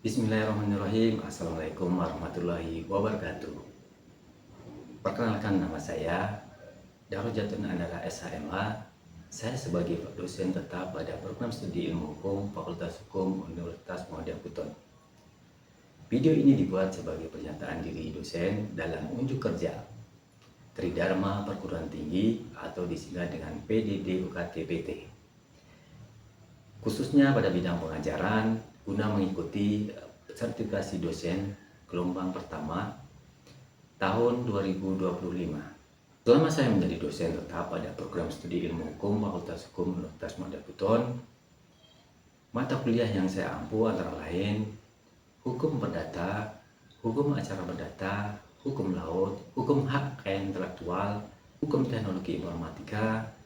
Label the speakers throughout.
Speaker 1: Bismillahirrahmanirrahim. Assalamualaikum warahmatullahi wabarakatuh. Perkenalkan, nama saya Darujatun Anara SHMA. Saya sebagai dosen tetap pada program studi ilmu hukum Fakultas Hukum Universitas Muhammadiyah Buton. Video ini dibuat sebagai pernyataan diri dosen dalam unjuk kerja Tridharma Perguruan Tinggi atau disingkat dengan PDD UKT PT, khususnya pada bidang pengajaran guna mengikuti sertifikasi dosen gelombang pertama tahun 2025. Selama saya menjadi dosen tetap pada program studi ilmu hukum Fakultas Hukum Universitas Muhammadiyah Buton, mata kuliah yang saya ampu antara lain hukum perdata, hukum acara perdata, hukum laut, hukum hak kekayaan intelektual, hukum teknologi informatika,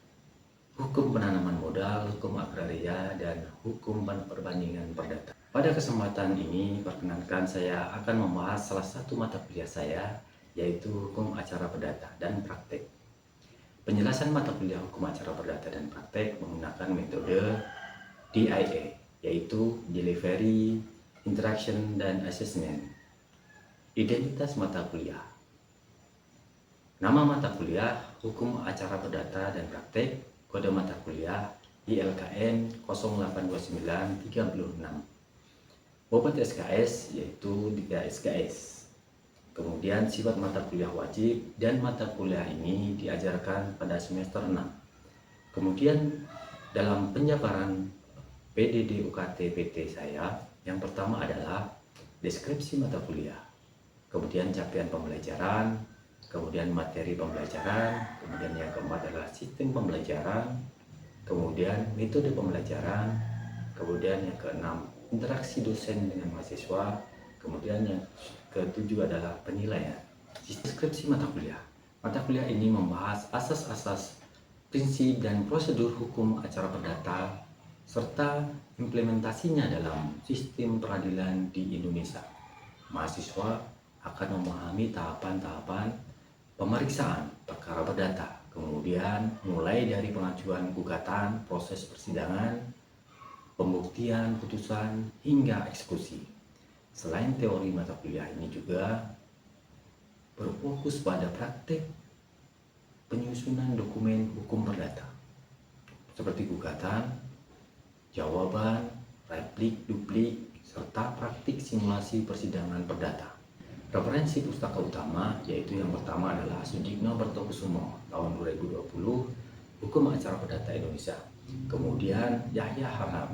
Speaker 1: hukum penanaman modal, hukum agraria, dan hukum perbandingan perdata. Pada kesempatan ini, perkenankan saya akan membahas salah satu mata kuliah saya, yaitu hukum acara perdata dan praktek. Penjelasan mata kuliah hukum acara perdata dan praktek menggunakan metode DIA, yaitu Delivery, Interaction, dan Assessment. Identitas mata kuliah. Nama mata kuliah hukum acara perdata dan praktek, kode mata kuliah ILKN 082936. Bobot SKS yaitu 3 SKS. Kemudian sifat mata kuliah wajib, dan mata kuliah ini diajarkan pada semester 6. Kemudian dalam penjabaran PDD UKT PT saya, yang pertama adalah deskripsi mata kuliah, kemudian capaian pembelajaran, kemudian materi pembelajaran, kemudian yang keempat adalah sistem pembelajaran, kemudian metode pembelajaran, kemudian yang keenam interaksi dosen dengan mahasiswa, kemudian yang ketujuh adalah penilaian. Deskripsi mata kuliah. Mata kuliah ini membahas asas-asas, prinsip, dan prosedur hukum acara perdata serta implementasinya dalam sistem peradilan di Indonesia. Mahasiswa akan memahami tahapan-tahapan pemeriksaan perkara perdata, kemudian mulai dari pengajuan gugatan, proses persidangan, pembuktian, putusan, hingga eksekusi. Selain teori, mata kuliah ini juga berfokus pada praktek penyusunan dokumen hukum perdata, seperti gugatan, jawaban, replik, duplik, serta praktik simulasi persidangan perdata. Referensi pustaka utama yaitu yang pertama adalah Sudikno Bertokusumo tahun 2020, Hukum Acara Perdata Indonesia. Kemudian Yahya Haram,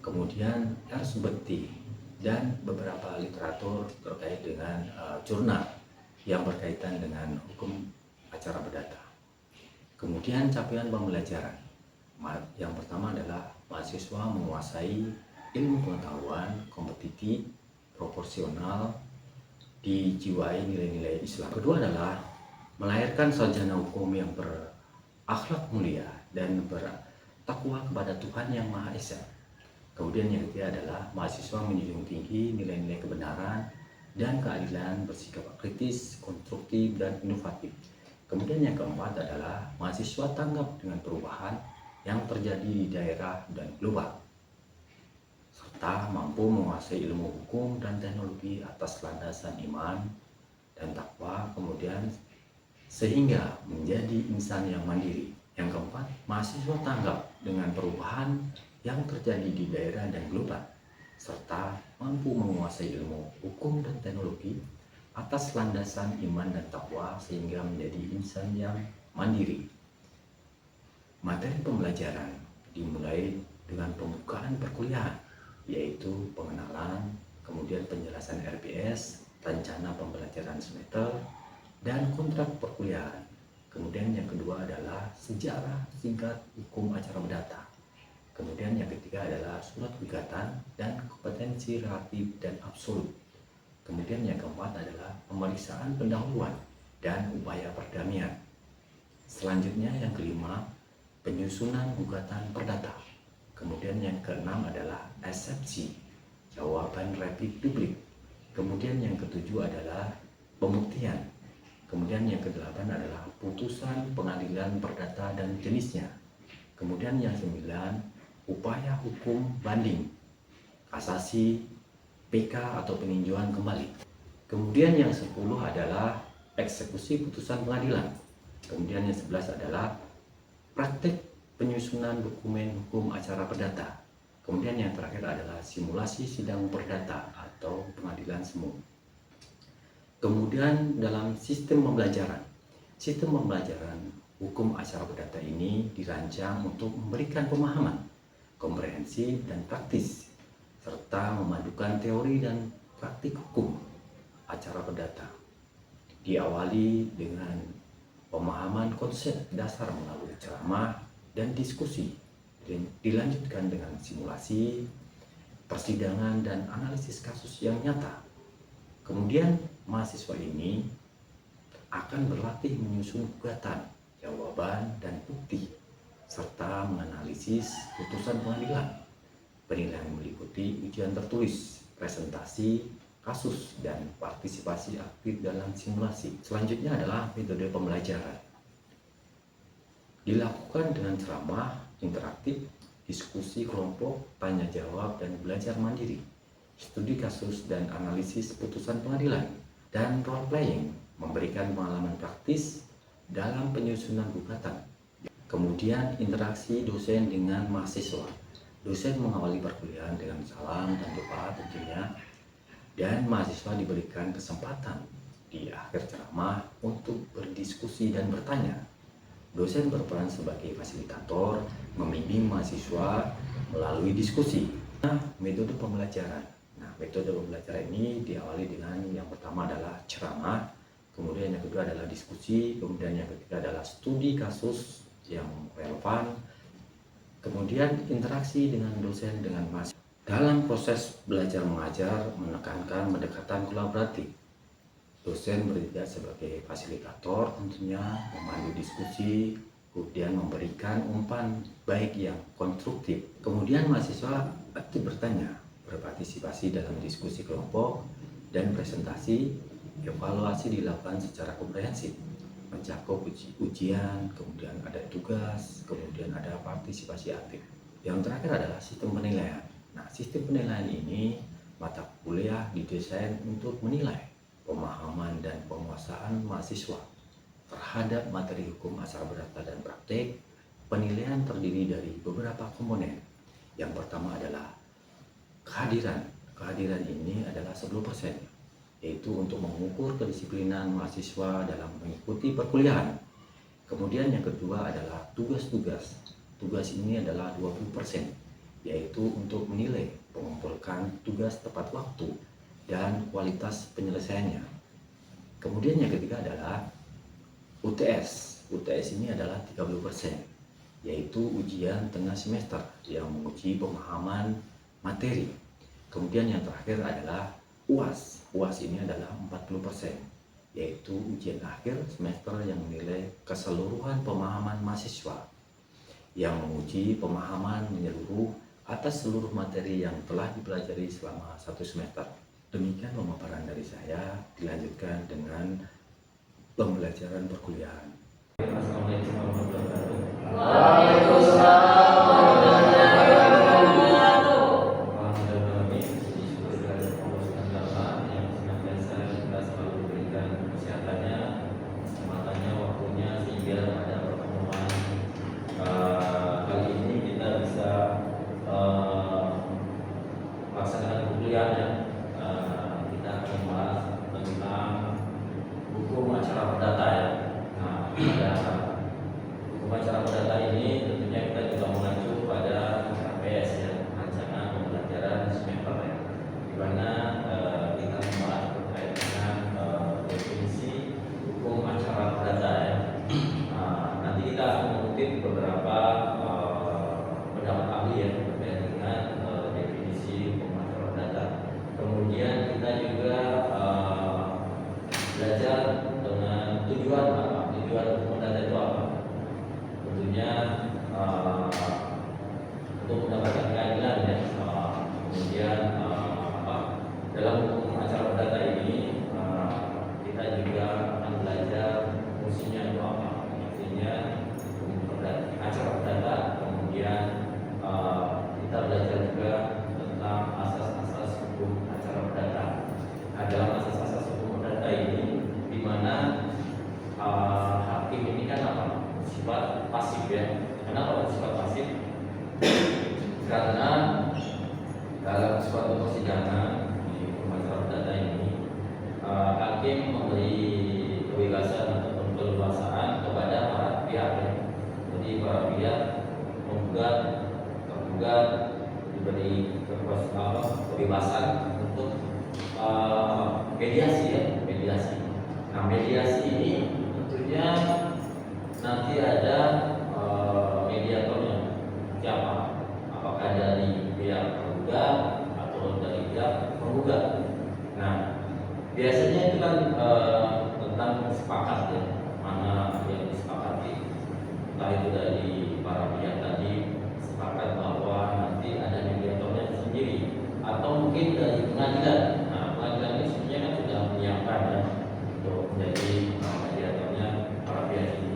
Speaker 1: kemudian Ernst Bekti, dan beberapa literatur terkait dengan jurnal yang berkaitan dengan hukum acara perdata. Kemudian capaian pembelajaran. Yang pertama adalah mahasiswa menguasai ilmu pengetahuan kompetitif, proporsional, dijiwai nilai-nilai Islam. Kedua adalah melahirkan sarjana hukum yang berakhlak mulia dan bertakwa kepada Tuhan Yang Maha Esa. Kemudian yang ketiga adalah mahasiswa menjunjung tinggi nilai-nilai kebenaran dan keadilan, bersikap kritis, konstruktif, dan inovatif. Kemudian yang keempat adalah mahasiswa tanggap dengan perubahan yang terjadi di daerah dan global, serta mampu menguasai ilmu hukum dan teknologi atas landasan iman dan takwa, kemudian sehingga menjadi insan yang mandiri. Yang keempat, mahasiswa tanggap dengan perubahan yang terjadi di daerah dan global, serta mampu menguasai ilmu hukum dan teknologi atas landasan iman dan takwa sehingga menjadi insan yang mandiri. Materi pembelajaran dimulai dengan pembukaan perkuliahan, yaitu pengenalan, kemudian penjelasan RPS, rencana pembelajaran semester, dan kontrak perkuliahan. Kemudian yang kedua adalah sejarah singkat hukum acara perdata. Kemudian yang ketiga adalah surat gugatan dan kompetensi relatif dan absolut. Kemudian yang keempat adalah pemeriksaan pendahuluan dan upaya perdamaian. Selanjutnya yang kelima, penyusunan gugatan perdata. Kemudian yang keenam adalah eksepsi, jawaban replik duplik. Kemudian yang ketujuh adalah pembuktian. Kemudian yang kedelapan adalah putusan pengadilan perdata dan jenisnya. Kemudian yang sembilan, upaya hukum banding, kasasi, PK atau peninjauan kembali. Kemudian yang 10 adalah eksekusi putusan pengadilan. Kemudian yang 11 adalah praktek penyusunan dokumen hukum acara perdata. Kemudian yang terakhir adalah simulasi sidang perdata atau pengadilan semu. Kemudian dalam sistem pembelajaran hukum acara perdata ini dirancang untuk memberikan pemahaman, komprehensif dan praktis, serta memadukan teori dan praktik hukum acara perdata. Diawali dengan pemahaman konsep dasar melalui ceramah dan diskusi, dan dilanjutkan dengan simulasi, persidangan, dan analisis kasus yang nyata. Kemudian mahasiswa ini akan berlatih menyusun gugatan, jawaban, dan bukti, serta menganalisis putusan pengadilan. Penilaian meliputi ujian tertulis, presentasi, kasus, dan partisipasi aktif dalam simulasi. Selanjutnya adalah metode pembelajaran. Dilakukan dengan ceramah, interaktif, diskusi kelompok, tanya jawab, dan belajar mandiri, studi kasus dan analisis putusan pengadilan, dan role playing, memberikan pengalaman praktis dalam penyusunan gugatan. Kemudian interaksi dosen dengan mahasiswa. Dosen mengawali perkuliahan dengan salam dan doa tentunya, dan mahasiswa diberikan kesempatan di akhir ceramah untuk berdiskusi dan bertanya. Dosen berperan sebagai fasilitator, membimbing mahasiswa melalui diskusi. Metode pembelajaran. Metode pembelajaran ini diawali dengan yang pertama adalah ceramah, kemudian yang kedua adalah diskusi, kemudian yang ketiga adalah studi kasus yang relevan, kemudian interaksi dengan dosen dengan mahasiswa. Dalam proses belajar mengajar menekankan pendekatan kolaboratif. Dosen bertindak sebagai fasilitator, tentunya memandu diskusi, kemudian memberikan umpan baik yang konstruktif. Kemudian mahasiswa aktif bertanya, berpartisipasi dalam diskusi kelompok, dan presentasi. Evaluasi dilakukan secara komprehensif, mencakup ujian, kemudian ada tugas, kemudian ada partisipasi aktif. Yang terakhir adalah sistem penilaian. Sistem penilaian ini mata kuliah didesain untuk menilai pemahaman dan penguasaan mahasiswa terhadap materi hukum acara perdata dan praktek. Penilaian terdiri dari beberapa komponen. Yang pertama adalah kehadiran. Kehadiran ini adalah 10%, yaitu untuk mengukur kedisiplinan mahasiswa dalam mengikuti perkuliahan. Kemudian yang kedua adalah tugas-tugas. Tugas ini adalah 20%, yaitu untuk menilai mengumpulkan tugas tepat waktu dan kualitas penyelesaiannya. Kemudian yang ketiga adalah UTS. UTS ini adalah 30%, yaitu ujian tengah semester yang menguji pemahaman materi. Kemudian yang terakhir adalah UAS. UAS ini adalah 40%, yaitu ujian akhir semester yang menilai keseluruhan pemahaman mahasiswa, yang menguji pemahaman menyeluruh atas seluruh materi yang telah dipelajari selama 1 semester. Demikian pemaparan dari saya, dilanjutkan dengan pembelajaran perkuliahan. Assalamualaikum warahmatullahi wabarakatuh. Waalaikumsalam. Beberapa pendapat ahli yang terkait dengan definisi hukum acara perdata. Kemudian kita juga belajar dengan tujuan hukum perdata itu apa. Tentunya untuk mendapatkan keadilan ya. Kemudian dalam hukum acara perdata ini kita juga akan belajar fungsinya itu apa. Artinya acara perdata, kemudian kita belajar juga tentang asas-asas hukum acara dalam asas-asas hukum perdata ini, di mana hakim ini kan apa? Sifat pasif ya. Kenapa sifat pasif? Karena dalam suatu persidangan di hukum acara perdata ini, hakim memberi kebebasan ataupun keleluasaan kepada para pihak ya. Jadi para pihak menggugat, tergugat diberi kebebasan untuk mediasi ya, mediasi. Nah, mediasi ini tentunya nanti ada mediatornya. Siapa? Apakah dari pihak tergugat atau dari pihak penggugat? Nah, biasanya itu kan tentang sepakat ya, mana yang disepakati. Entah itu dari para pihak tadi sepakat bahwa nanti ada mediatornya sendiri, atau mungkin dari pengadilan. Nah, pengadilan ini sebenarnya kan sudah menyiapkan ya untuk menjadi mediatornya para pihak ini.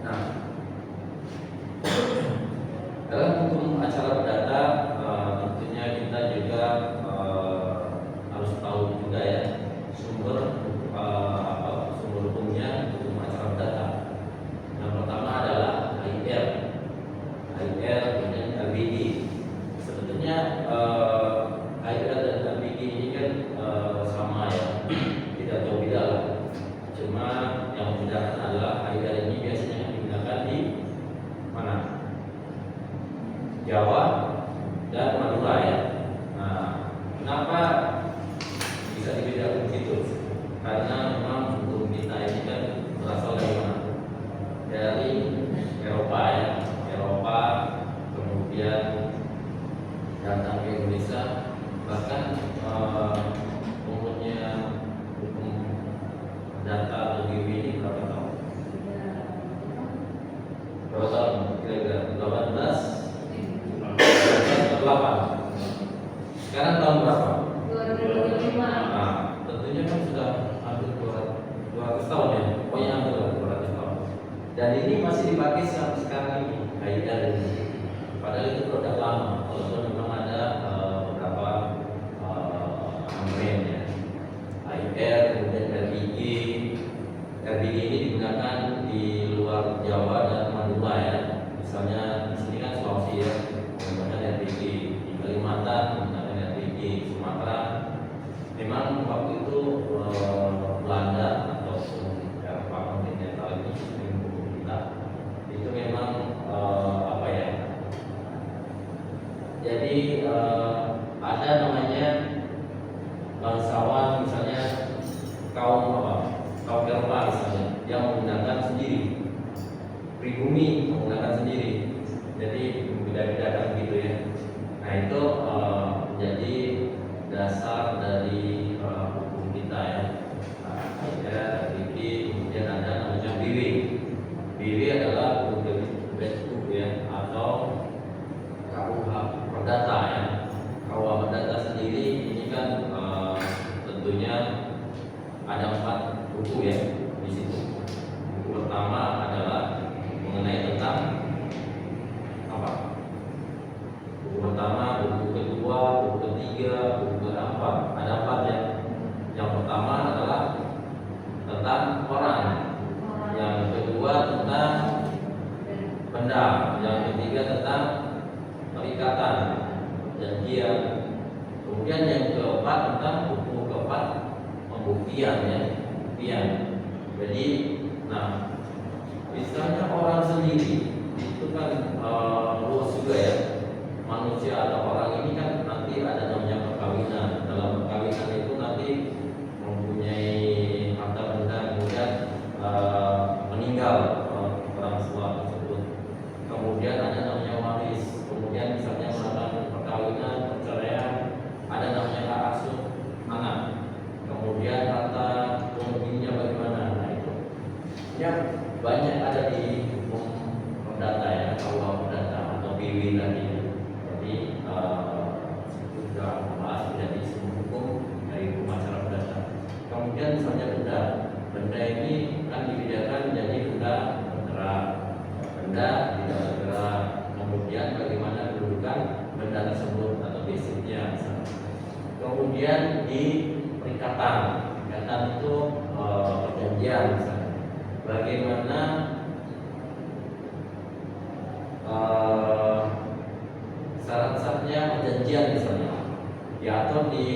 Speaker 1: Nah, dalam hukum acara perdata tentunya kita juga harus tahu juga ya sumber sumber hukumnya hukum acara perdata. Yang pertama adalah HIR, kemudian LBG. Sebetulnya HIR dan LBG ini kan sama ya, tidak jauh beda lah. Cuma yang membedakan adalah HIR ini biasanya digunakan di mana? Jawa dan Madura ya. Nah, kenapa bisa dibedakan begitu? Karena memang hukum kita ini kan berasal dari mana? Dari Eropa ya, Eropa kemudian datang ke Indonesia, bahkan umurnya hukum data atau GW ini berapa tahun? Berapa tahun? Kira-kira 18 Sekarang tahun berapa?
Speaker 2: 2025.
Speaker 1: Nah, tentunya kan sudah hampir 200 tahun ya, pokoknya hampir 200 tahun. Dan ini masih dipakai sampai sekarang ini, HIR ini. Padahal itu produk lama, walaupun memang ada beberapa amendment ya. HIR, kemudian RBG. RBG ini digunakan di luar Jawa dan Madura ya. Misalnya di sini kan Sulawesi ya, menggunakan RBG. Di Kalimantan menggunakan RBG. Sumatera memang waktu itu Belanda ataupun Eropa kontinental itu sistem hukum kita itu memang apa ya? Jadi ada namanya bangsawan misalnya kaum Eropa misalnya yang menggunakan sendiri, pribumi menggunakan sendiri. Jadi beda-beda gitu ya. Nah itu menjadi dasar dari hukum kita ya. Ada RBG, kemudian ada namanya BW. BW adalah bentuk ya atau KUH perdata ya. KUH perdata sendiri ini kan tentunya ada 4 buku ya di situ. Buku pertama adalah mengenai tentang apa? Buku pertama, buku kedua, buku ketiga, buku keempat. Ada 4 ya. Yang pertama adalah tentang orang. Yang kedua tentang benda. Yang ketiga tentang perikatan, perjanjian. Kemudian yang keempat tentang buku keempat pembuktian ya, pembuktian. Jadi, nah, misalnya orang sendiri itu kan luas juga ya. Manusia atau orang ini kan nanti ada namanya perkawinan. Dalam perkawinan itu nanti mempunyai harta benda, kemudian meninggal orang tua tersebut. Kemudian ada namanya waris. Kemudian misalnya melakukan perkawinan, perceraian, ada namanya hak asuh anak. Kemudian harta pemilinya bagaimana? Nah itu ya banyak ada di hukum perdata ya, KUH perdata atau BW tadi. Jadi
Speaker 2: kemudian di perikatan itu perjanjian misalnya. Bagaimana syarat-syaratnya perjanjian misalnya diatur di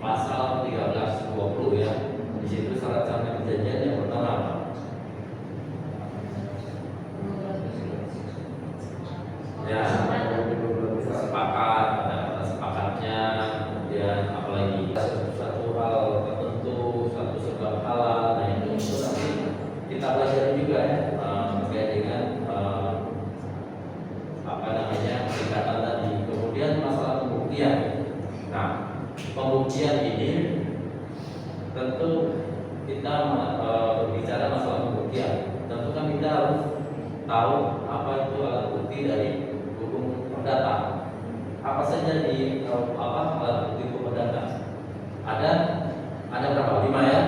Speaker 2: pasal 1320 ya. Di situ syarat-syaratnya perjanjian yang pertama apa? Ya, sepakat, ada kata sepakatnya, kemudian apalagi satu hal tertentu, satu sebab halal, nah itu nanti kita belajar juga ya terkait dengan apa namanya perikatan tadi. Kemudian masalah pembuktian. Nah, pembuktian ini tentu kita berbicara masalah pembuktian. Tentu kan kita harus tahu apa itu alat bukti dari hukum perdata. Apa saja di alat bukti hukum perdata? Ada berapa? 5 ya?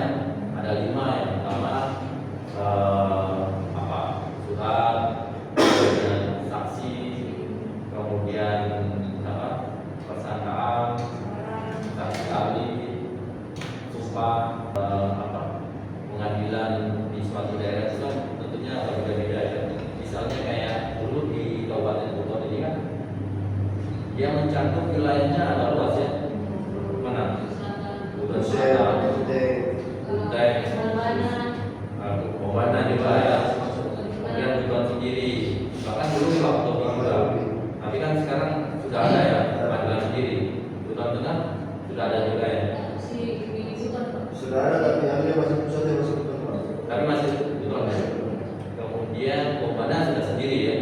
Speaker 2: Ada 5 yang pertama surat, kemudian saksi, kemudian persangkaan, saksi ahli, sumpah, pengadilan di suatu daerah itu kan tentunya berbeda-beda ya. Misalnya kayak dulu di Kabupaten Bogor ini kan dia mencakup wilayahnya ada luas ya. Mana? Udah Bogor juga ya. Kemudian Buton sendiri. Bahkan dulu waktu juga. Tapi kan sekarang sudah ada ya pengadilan sendiri. Buton Tengah sudah ada juga ya.
Speaker 3: Sudah ada tapi hanya masih pusatnya masih Buton.
Speaker 2: Tapi masih Buton ya. Kemudian Kombana sudah sendiri ya.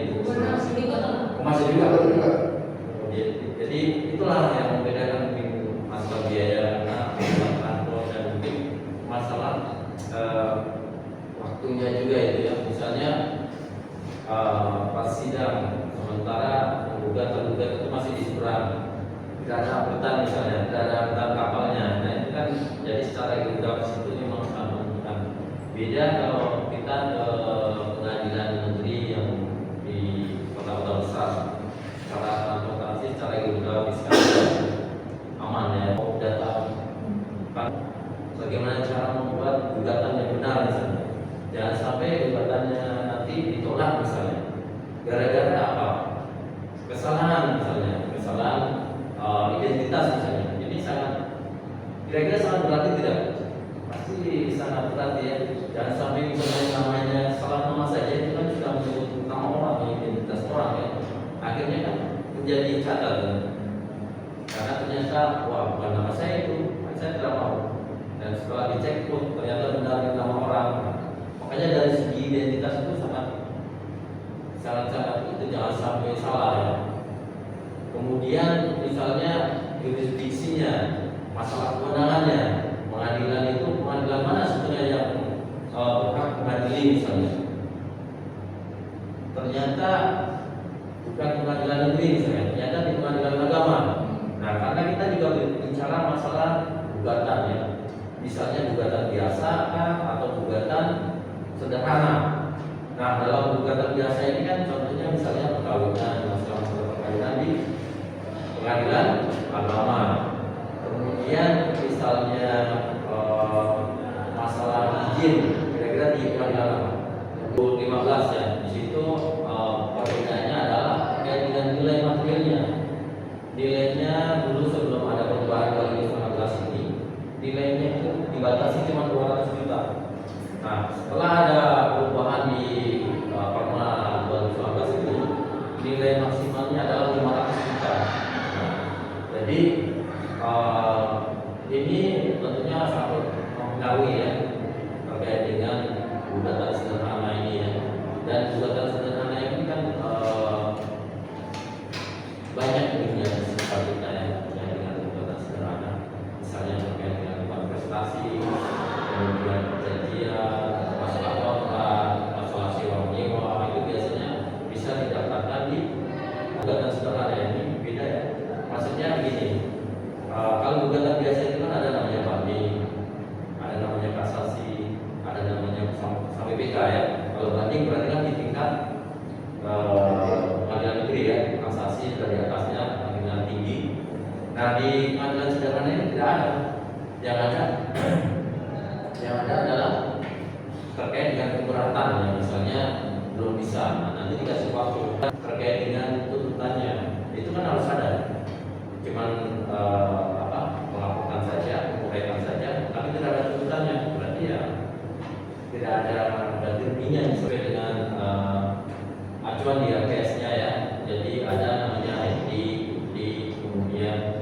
Speaker 2: Masih juga. Jadi itulah yang membedakan masalah biaya masalah kantor dan mungkin masalah waktunya juga itu ya. Misalnya pas sidang sementara tergugat itu masih di seberang, tidak ada angkutan misalnya, tidak ada angkutan kapalnya. Nah itu kan jadi secara geografis itu memang sangat menentukan. Beda kalau kita ke pengadilan negeri yang di kota-kota besar, secara transportasi, secara geografis kan aman ya. Mau data bagaimana cara membuat gugatan yang benar misalnya. Jangan sampai gugatannya nanti ditolak misalnya gara-gara apa? Kesalahan misalnya, kesalahan identitas misalnya. Jadi kira-kira sangat berarti tidak? Pasti sangat berarti ya. Jangan sampai misalnya namanya salah nama saja itu kan sudah menyebut nama orang, identitas orang ya. Akhirnya kan menjadi catat ya. Karena ternyata wah bukan nama saya itu, saya tidak mau. Dan setelah dicek pun ternyata benar nama orang. Makanya dari segi identitas itu sangat itu jangan sampai salah ya. Kemudian misalnya jurisdiksinya, masalah kewenangannya, pengadilan itu pengadilan mana sebenarnya yang berhak mengadili misalnya. Ternyata bukan pengadilan negeri misalnya, ternyata di pengadilan agama. Nah karena kita juga bicara masalah gugatan ya. Misalnya gugatan biasa atau gugatan sederhana. Nah dalam gugatan biasa ini kan contohnya misalnya perkawinan, masalah perkawinan di pengadilan agama. Kemudian misalnya masalah izin, kira-kira di pengadilan apa? 2015 ya. Di situ perbedaannya adalah terkait dengan nilai materialnya. Nilainya dulu sebelum ada perubahan 2019 ini, nilainya itu dibatasi cuma 200 juta. Nah, setelah ada perubahan di Perma 2019 itu, nilai maksimalnya adalah 500 juta. Nah, jadi ini tentunya sangat mempengaruhi ya terkait dengan gugatan sederhana ini ya. Dan gugatan sederhana ini kan banyak dunia sekitar kita ya dengan gugatan sederhana. Misalnya terkait dengan prestasi, kemudian perjanjian, masalah kontrak, masalah sewa menyewa, itu biasanya bisa didaftarkan di gugatan sederhana ini. Beda ya. Maksudnya begini, kalau gugatan biasa itu kan ada namanya banding, ada namanya kasasi, ada namanya sampai PK ya. Kalau banding berarti kan di tingkat pengadilan negeri ya, kasasi dari atasnya di pengadilan sedangkan ini tidak ada. Yang ada adalah terkait dengan keberatan, ya, misalnya belum bisa, nanti dikasih waktu. Terkait dengan tuntutannya, itu kan harus ada. Cuman melakukan saja, menguraikan saja, tapi tidak ada tuntutannya, berarti ya tidak ada gantinya sesuai dengan acuan di LKS-nya ya. Jadi ada namanya ID, kemudian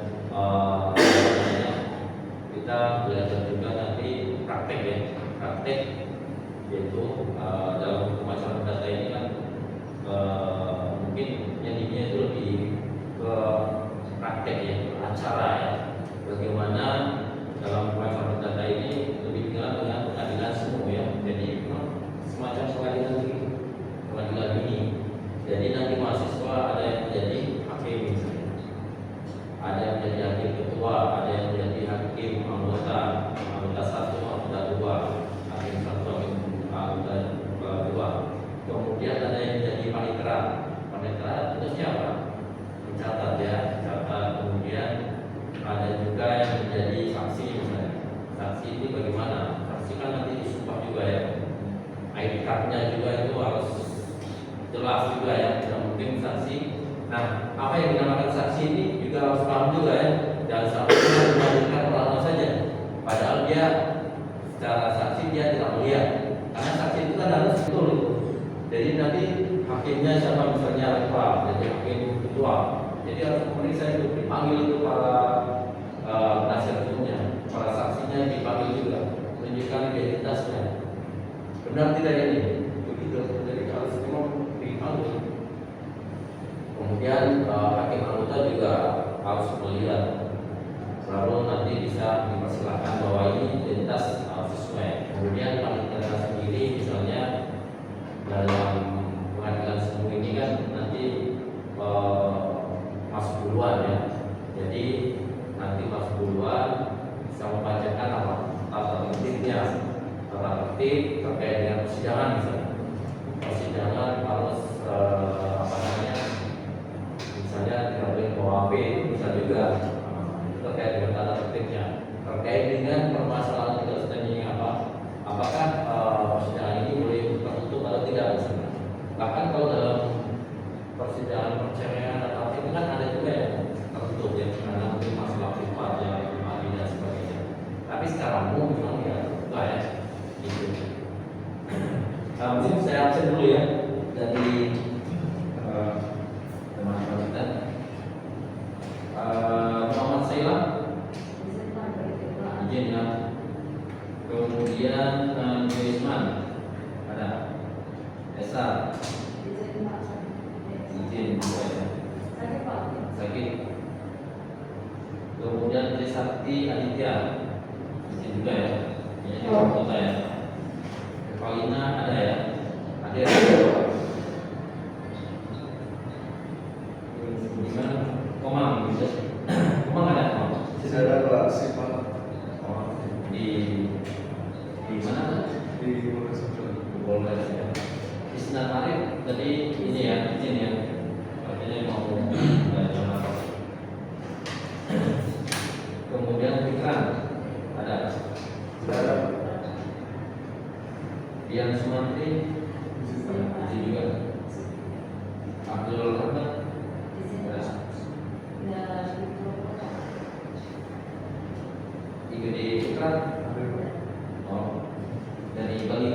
Speaker 2: kita belajar juga nanti praktek ya, praktek yaitu dalam hukum acara data ini kan mungkin jadinya itu lebih ke praktek ya, acara ya, bagaimana dalam hukum acara data ini lebih dikenal dengan pengadilan semu ya. Jadi semacam pengadilan ini. Jadi nanti mahasiswa ada yang menjadi hakim misalnya, ada yang menjadi hakim ketua, ada yang menjadi hakim anggota 1, anggota 2, hakim 1, anggota 2. Kemudian ada yang menjadi panitera. Panitera itu siapa? Mencatat ya, mencatat. Kemudian ada juga yang menjadi saksi misalnya. Saksi ini bagaimana? Saksi kan nanti disumpah juga ya. ID card-nya juga itu harus jelas juga ya, tidak mungkin saksi. Nah, apa yang dinamakan saksi ini juga harus paham juga ya. Jangan sampai kita membandingkan orang saja, padahal dia secara saksi dia tidak melihat. Karena saksi itu kan harus betul itu. Jadi nanti hakimnya siapa misalnya ketua, jadi hakim ketua. Jadi harus memeriksa itu, dipanggil itu para penasihat hukumnya, para saksinya dipanggil juga, menunjukkan identitasnya. Benar tidak ini? Begitu. Jadi harus memang dipanggil. Kemudian hakim anggota juga harus melihat, lalu nanti bisa dipersilakan bahwa ini identitas sesuai. Kemudian panitia sendiri misalnya dalam pengadilan semu ini kan nanti masuk duluan ya. Jadi nanti masuk duluan bisa membacakan apa tata tertibnya, tata tertib terkait dengan persidangan misalnya. Persidangan harus misalnya tidak boleh bawa HP, itu bisa juga terkait dengan tata tertibnya, terkait dengan permasalahan kita sedang apa, apakah persidangan ini boleh tertutup atau tidak misalnya. Bahkan kalau dalam persidangan perceraian atau itu kan ada juga yang tertutup ya, karena mungkin masalah privat ya, pribadi dan sebagainya. Tapi secara umum memang ya enggak ya, gitu. Mungkin saya absen dulu ya dari teman-teman kita. Muhammad Saila, izin ya. Kemudian Isman, ada Esa, izin juga ya. Sakit. Kemudian Trisakti Aditya, izin juga ya. Ini kota ya. Paulina ada ya. Ada ya. Gimana? Komang gitu. Komang ada Komang?
Speaker 3: Tidak ada Pak Sifat.
Speaker 2: Oh, di mana?
Speaker 3: Di Polres
Speaker 2: Polres ya. Di Sinar Arif tadi ini ya, izin ya. Artinya mau belajar apa? Kemudian Fikran ada.
Speaker 3: Tidak ada.
Speaker 2: Dian Sumantri izin juga. Abdul Rahman IGD Fikran. Oh, dari Bali.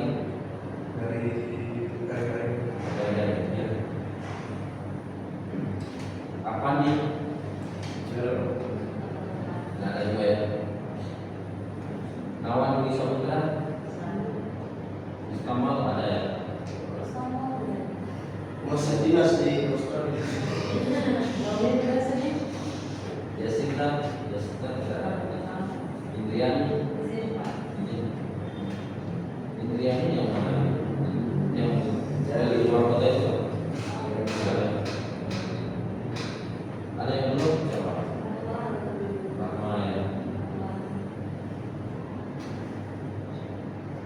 Speaker 3: Dari
Speaker 2: Ya. Apa nih? Nah, ada juga ya. Nawan Budi Saputra, Kamal ada ya.
Speaker 3: Masih dinas di Australia.
Speaker 2: Jessica Indriani, Indriani yang mana? Yang dari luar kota itu. Ada yang belum? Siapa? Rahma ya.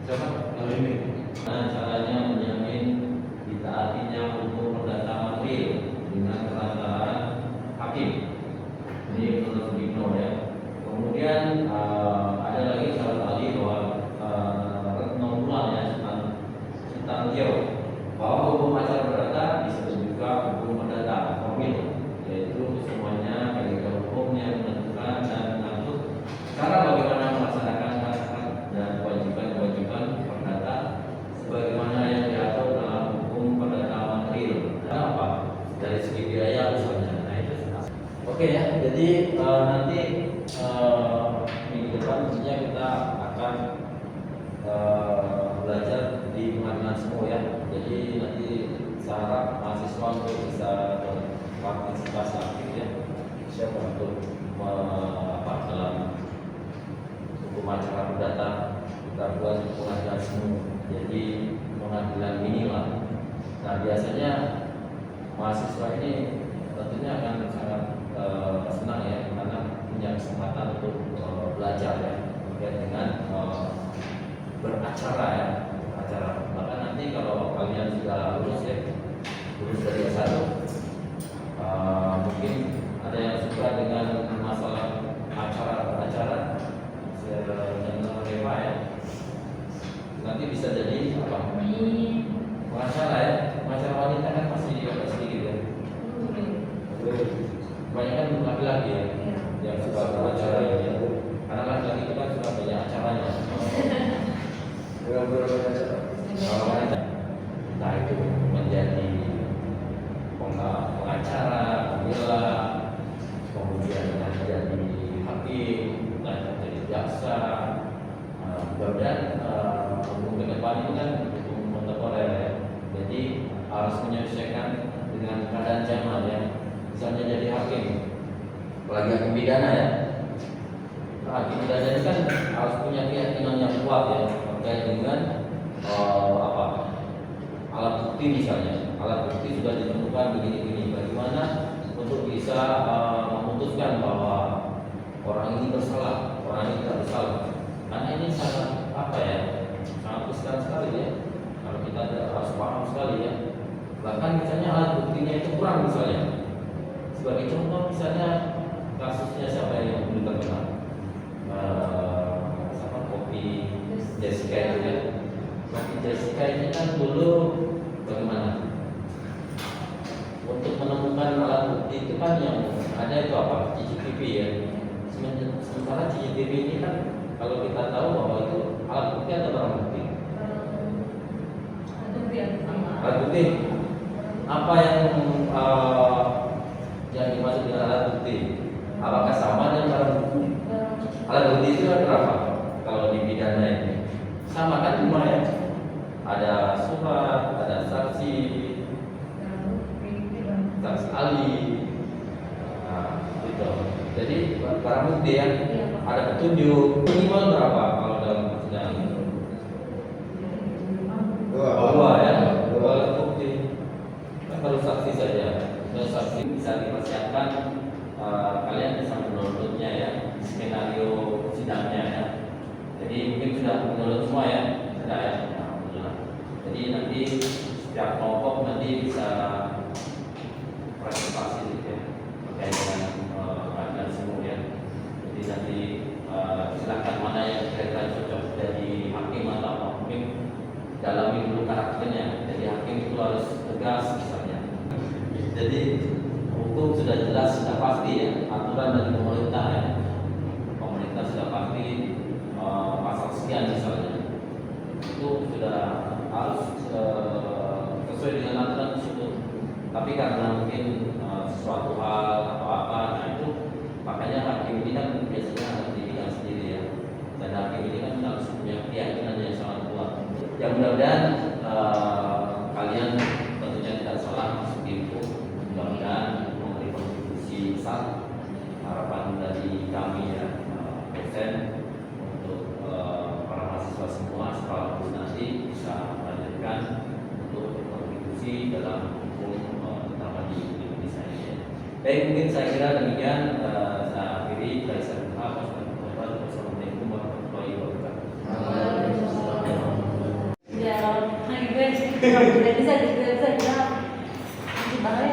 Speaker 2: Siapa? Kalau ini. Nah, caranya menjamin ditaatinya hukum perdata material dengan perantaraan hakim. Ini menurut Bino ya. nanti minggu depan tentunya kita akan belajar di pengadilan semu ya. Jadi nanti saya harap mahasiswa untuk bisa berpartisipasi aktif ya, siapa untuk dalam hukum acara perdata kita buat pengadilan semu. Jadi pengadilan mini lah. Nah biasanya mahasiswa ini tentunya akan sangat senang ya, karena punya kesempatan untuk belajar ya terkait dengan beracara ya, acara. Maka nanti kalau kalian sudah lulus ya, lulus dari S1, mungkin ada yang suka dengan masalah acara-acara dengan tema ya, nanti bisa jadi apa? Pengacara ya, pengacara wanita kan masih sedikit ya. Banyak kan laki-laki ya yang suka beracara ya. Karena laki-laki itu kan suka banyak acaranya. Kalau wanita, nah itu menjadi pengacara, pembela, kemudian menjadi hakim, dan menjadi jaksa. Mudah-mudahan hukum ke depan itu kan hukum kontemporer ya. Jadi harus menyesuaikan dengan keadaan zaman ya. Misalnya jadi hakim, apalagi hakim pidana ya. Hakim pidana ini kan harus punya keyakinan yang kuat ya terkait dengan alat bukti misalnya. Alat bukti sudah ditemukan begini-begini. Bagaimana untuk bisa memutuskan bahwa orang ini bersalah, orang ini tidak bersalah. Karena ini sangat sangat besar sekali ya. Kalau kita harus paham sekali ya. Bahkan misalnya alat buktinya itu kurang misalnya. Sebagai contoh misalnya kasusnya siapa yang belum terkenal, kopi Jessica itu ya. Kopi Jessica ini kan dulu bagaimana? Untuk menemukan alat bukti itu kan yang ada itu apa? CCTV ya. Sementara CCTV ini kan kalau kita tahu bahwa itu alat bukti atau barang bukti? Alat bukti. Apa yang dimaksud dengan alat bukti? Apakah sama dengan barang bukti? Alat bukti itu ada berapa? Kalau di pidana ini sama kan cuma ya? Ada surat, ada saksi ahli, gitu. Jadi barang bukti ya, ada petunjuk. Minimal berapa kalau dalam persidangan itu? Dua ya, dua alat bukti. Kan baru saksi saja. Dan saksi bisa dipersiapkan, kalian bisa mendownloadnya ya, skenario sidangnya ya. Jadi mungkin sudah mendownload semua ya, sudah ya. Alhamdulillah. Jadi nanti setiap kelompok nanti bisa presentasi gitu ya, terkait dengan keadaan semua ya. Jadi nanti silakan mana yang kira-kira cocok jadi hakim atau mungkin dalami dulu karakternya. Jadi hakim itu harus tegas misalnya. Jadi hukum sudah jelas, sudah pasti ya, aturan dari pemerintah ya. Pemerintah sudah pasti pasal sekian misalnya. Itu sudah harus sesuai dengan aturan tersebut. Tapi karena mungkin sesuatu hal atau apa, nah itu makanya hakim ini kan biasanya ada pendidikan sendiri ya. Dan hakim ini kan harus punya keyakinan yang sangat kuat. Ya mudah-mudahan kalian tentunya tidak salah masuk info. Mudah-mudahan memberi kontribusi besar. Harapan dari kami ya, dosen untuk para mahasiswa semua setelah lulus nanti bisa melanjutkan untuk berkontribusi dalam hukum terutama di Indonesia ini. Baik, mungkin saya kira demikian. Saya akhiri dari saya. Wassalamualaikum warahmatullahi wabarakatuh.
Speaker 4: Ya,